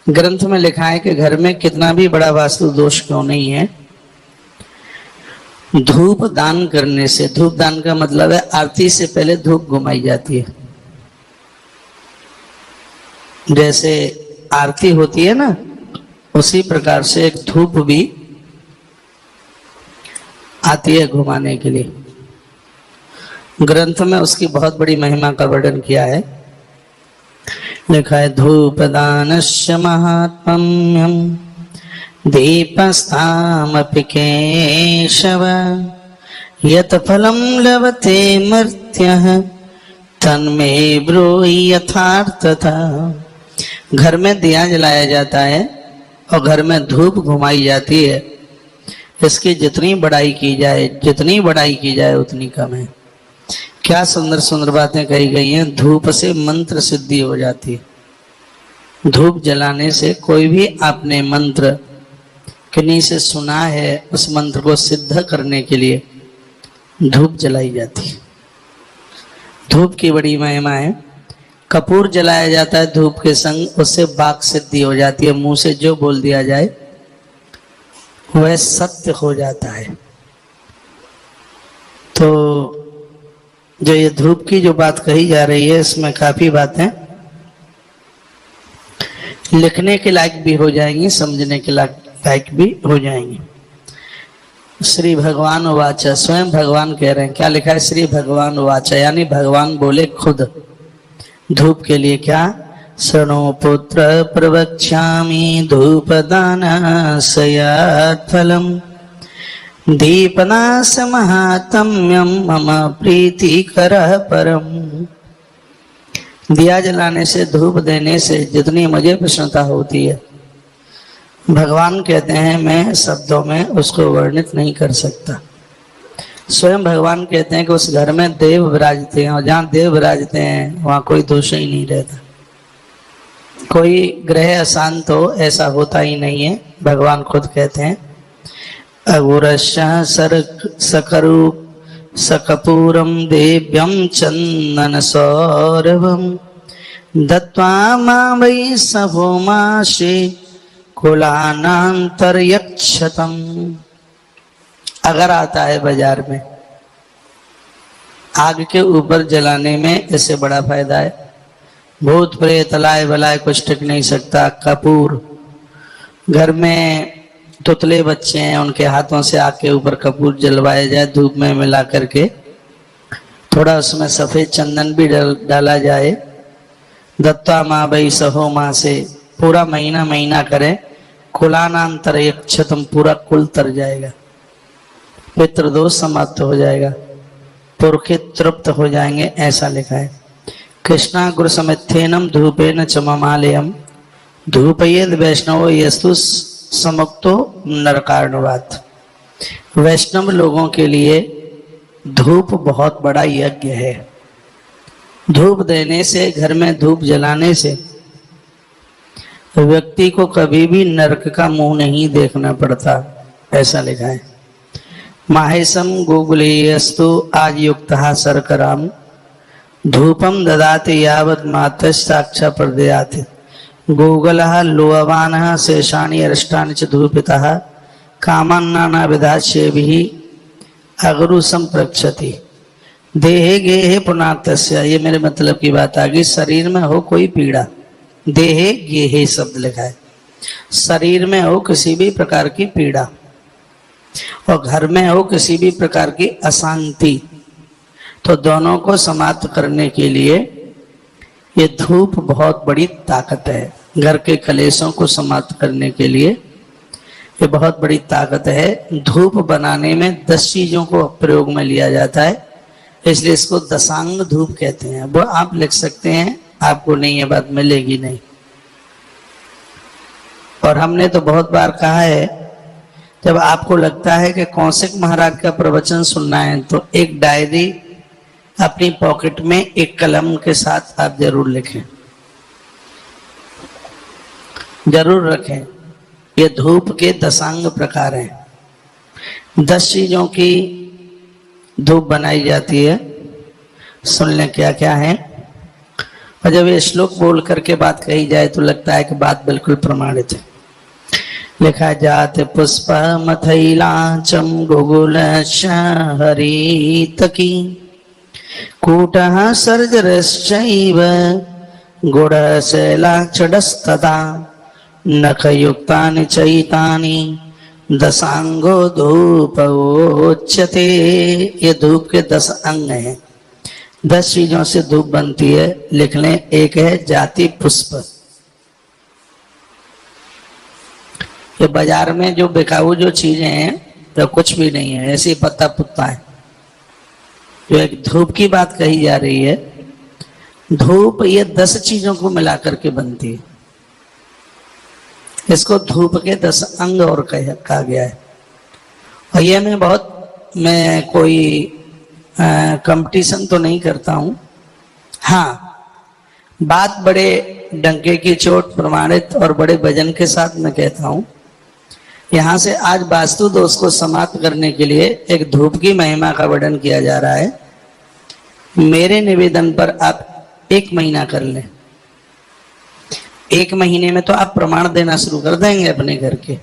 ग्रंथ में लिखा है कि घर में कितना भी बड़ा वास्तु दोष क्यों नहीं है, धूप दान करने से, धूप दान का मतलब है आरती से पहले धूप घुमाई जाती है। जैसे आरती होती है ना, उसी प्रकार से एक धूप भी आती है घुमाने के लिए। ग्रंथ में उसकी बहुत बड़ी महिमा का वर्णन किया है। लिखा है धूप दानस्य महात्म्यम दीपस्तामपि केशव यत फलम लभते मर्त्यः तन्मे ब्रूहि यथार्थतः। घर में दिया जलाया जाता है और घर में धूप घुमाई जाती है। इसकी जितनी बड़ाई की जाए उतनी कम है। क्या सुंदर सुंदर बातें कही गई हैं। धूप से मंत्र सिद्धि हो जाती है। धूप जलाने से कोई भी आपने मंत्र किन्हीं से सुना है, उस मंत्र को सिद्ध करने के लिए धूप जलाई जाती है। धूप की बड़ी महिमा है। कपूर जलाया जाता है धूप के संग, उससे वाक सिद्धि हो जाती है। मुंह से जो बोल दिया जाए वह सत्य हो जाता है। तो जो ये धूप की जो बात कही जा रही है, इसमें काफी बातें लिखने के लायक भी हो जाएंगी, समझने के लायक भी हो जाएंगी। श्री भगवान वाचा, स्वयं भगवान कह रहे हैं। क्या लिखा है? श्री भगवान वाचा, यानी भगवान बोले खुद धूप के लिए। क्या? शृणु पुत्र प्रवक्ष्यामि धूपदानस्य फलम दीपनाश महात्म्यम मम प्रीतिकरः परम। दिया जलाने से, धूप देने से जितनी मुझे प्रसन्नता होती है, भगवान कहते हैं मैं शब्दों में उसको वर्णित नहीं कर सकता। स्वयं भगवान कहते हैं कि उस घर में देव विराजते हैं, और जहाँ देव विराजते हैं वहाँ कोई दोष ही नहीं रहता। कोई ग्रह अशांत हो ऐसा होता ही नहीं है। भगवान खुद कहते हैं अगुरश्य सकरू सकपूरम देव्यम चंदन सौरभम दत्वा मां वै सभोमाशे कुलानांतर्यक्षतम। अगर आता है बाजार में, आग के ऊपर जलाने में इससे बड़ा फायदा है। भूत प्रेत लाए बलाए कुछ टिक नहीं सकता। कपूर, घर में तुतले बच्चे हैं, उनके हाथों से आग के ऊपर कपूर जलवाया जाए धूप में मिला करके, थोड़ा उसमें सफेद चंदन भी डाला जाए। दत्ता माँ बई सहो माँ से पूरा महीना करें, कुलानांतर यक्षतम, पूरा कुल तर जाएगा, पितृदोष समाप्त हो जाएगा, पुरखे तृप्त हो जाएंगे, ऐसा लिखा है। कृष्णा गुरु समिथेनम धूपेन चममालयम धूपयेद वैष्णव यस्तु समुक्तो नरकार्णवात। वैष्णव लोगों के लिए धूप बहुत बड़ा यज्ञ है। धूप देने से, घर में धूप जलाने से व्यक्ति को कभी भी नरक का मुंह नहीं देखना पड़ता, ऐसा लिखा है। माहेशम गोकुलेयस्तु आज युक्तः शर्कराम धूपम ददाति यावत् मातस्साक्षा प्रदयाति गोगलः लोहवानः शेषाणि अरिष्टानि च धूपितः कामान्नाना विधास्यभिः अगरु संप्रक्षति देहे गेहे पुनातस्य। ये मेरे मतलब की बात आ गई। शरीर में हो कोई पीड़ा, देहे गेहे शब्द लिखा है, शरीर में हो किसी भी प्रकार की पीड़ा और घर में हो किसी भी प्रकार की अशांति, तो दोनों को समाप्त करने के लिए ये धूप बहुत बड़ी ताकत है। घर के कलेशों को समाप्त करने के लिए ये बहुत बड़ी ताकत है। धूप बनाने में 10 चीजों को प्रयोग में लिया जाता है, इसलिए इसको दशांग धूप कहते हैं। वो आप लिख सकते हैं, आपको नहीं ये बात मिलेगी नहीं। और हमने तो बहुत बार कहा है, जब आपको लगता है कि कौशिक महाराज का प्रवचन सुनना है तो एक डायरी अपनी पॉकेट में एक कलम के साथ आप जरूर लिखें, जरूर रखें। ये धूप के दशांग प्रकार हैं। 10 चीजों की धूप बनाई जाती है। सुन लें क्या क्या है और जब ये श्लोक बोल करके बात कही जाए तो लगता है कि बात बिल्कुल प्रमाणित है। लिखा जात पुष्प मथैलाचम गुगुल हरितकी कूटः सर्जरश्चैव गुडशैलाक्षडस्तथा नखयुक्तानि चैतानि दशांगो धूपोच्यते। ये धूप के 10 अंग हैं, 10 चीजों से धूप बनती है। लिख लें, एक है जाति पुष्प। ये बाजार में जो बिकाऊ जो चीजें हैं तो कुछ भी नहीं है, ऐसे पत्ता पुत्ता है। जो एक धूप की बात कही जा रही है, धूप ये 10 चीजों को मिलाकर के बनती है। इसको धूप के 10 अंग और कहा गया है। और ये मैं कोई कंपटीशन तो नहीं करता हूं। हाँ, बात बड़े डंके की चोट प्रमाणित और बड़े वजन के साथ मैं कहता हूं। यहां से आज वास्तु दोष को समाप्त करने के लिए एक धूप की महिमा का वर्णन किया जा रहा है। मेरे निवेदन पर आप 1 महीना कर लें। 1 महीने में तो आप प्रमाण देना शुरू कर देंगे अपने घर के।